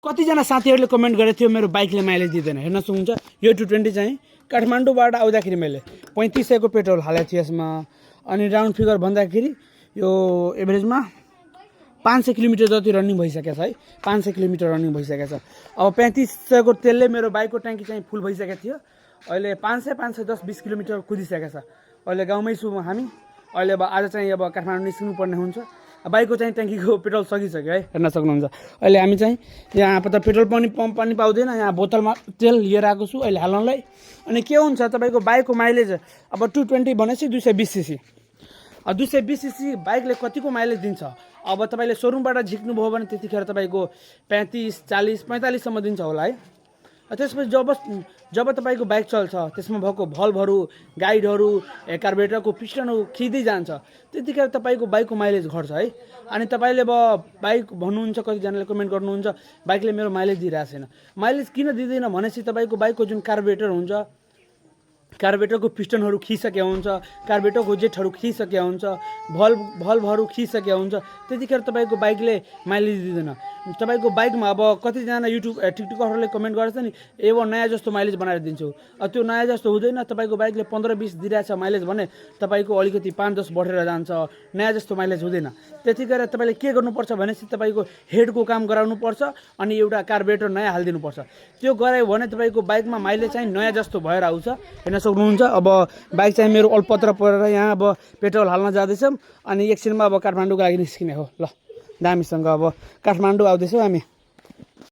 कतिजना साथीहरूले कमेन्ट गरेको थियो मेरो बाइकले माइलेज दिँदैन। हेर्न सक्नुहुन्छ यो 220 चाहिँ काठमाडौँबाट आउँदाखेरि मैले 3500 को पेट्रोल हालेको थिएँ यसमा। अनि राउन्ड फिगर भन्दाखेरि यो एभरेजमा 500 किलोमिटर जति रनिङ भइसकेको छ है। 500 किलोमिटर रनिङ भइसकेको छ। अब 3500 को तेलले मेरो बाइकको ट्याङ्की चाहिँ फुल भइसकेको थियो। अहिले 510-20 किलोमिटर कुदिसकेको छ। अहिले गाउँमै छु हामी। अहिले अब आज चाहिँ अब काठमाडौँ निस्किनु पर्ने हुन्छ। बाइकको चाहिँ ट्याङ्कीको पेट्रोल सकिसक्यो है, हेर्न सक्नुहुन्छ। अहिले हामी चाहिँ यहाँ त पेट्रोल पम्प पनि पाउँदैन, यहाँ बोतलमा तेल लिएर आएको छु अहिले हाल्नलाई। अनि के हुन्छ तपाईँको बाइकको माइलेज अब 220 भनेपछि 220 सीसी। 220 सीसी बाइकले कतिको माइलेज दिन्छ? अब तपाईँले सोरुमबाट झिक्नुभयो भने त्यतिखेर तपाईँको 35, 40, 45 सम्म दिन्छ होला है। त्यसपछि जब तपाईँको बाइक चल्छ त्यसमा भएको भल्भहरू, गाइडहरू, कार्बोरेटरको पिस्टनहरू खिच्दै जान्छ, त्यतिखेर तपाईँको बाइकको माइलेज घट्छ है। अनि तपाईँले अब बाइक भन्नुहुन्छ, कतिजनाले कमेन्ट गर्नुहुन्छ बाइकले मेरो माइलेज दिइरहेको छैन। माइलेज किन दिँदैन भनेपछि तपाईँको बाइकको जुन कार्बोरेटर हुन्छ, कार्बोरेटरको पिस्टनहरू खिसकेको हुन्छ, कार्बोरेटरको जेटहरू खिसकेको हुन्छ, भल्भहरू खिसकेको हुन्छ, त्यतिखेर तपाईँको बाइकले माइलेज दिँदैन। तपाईँको बाइकमा अब कतिजना टिकटकरहरूले कमेन्ट गर्छ नि, एभो नयाँ जस्तो माइलेज बनाएर दिन्छु। त्यो नयाँ जस्तो हुँदैन। तपाईँको बाइकले 15-20 दिइरहेछ माइलेज भने तपाईँको अलिकति 5-10 बढेर जान्छ, नयाँ जस्तो माइलेज हुँदैन। त्यतिखेर तपाईँले के गर्नुपर्छ भनेपछि तपाईँको हेडको काम गराउनुपर्छ अनि एउटा कार्बोरेटर नयाँ हालिदिनुपर्छ। त्यो गरायो भने तपाईँको बाइकमा माइलेज चाहिँ नयाँ जस्तो भएर आउँछ। हेर्न सक्नुहुन्छ अब बाइक चाहिँ मेरो अल्पत्र परेर यहाँ अब पेट्रोल हाल्न जाँदैछौँ। अनि एकछिनमा अब काठमाडौँको लागि निस्किने हो। ल दामीसँग अब काठमाडौँ आउँदैछौँ हामी।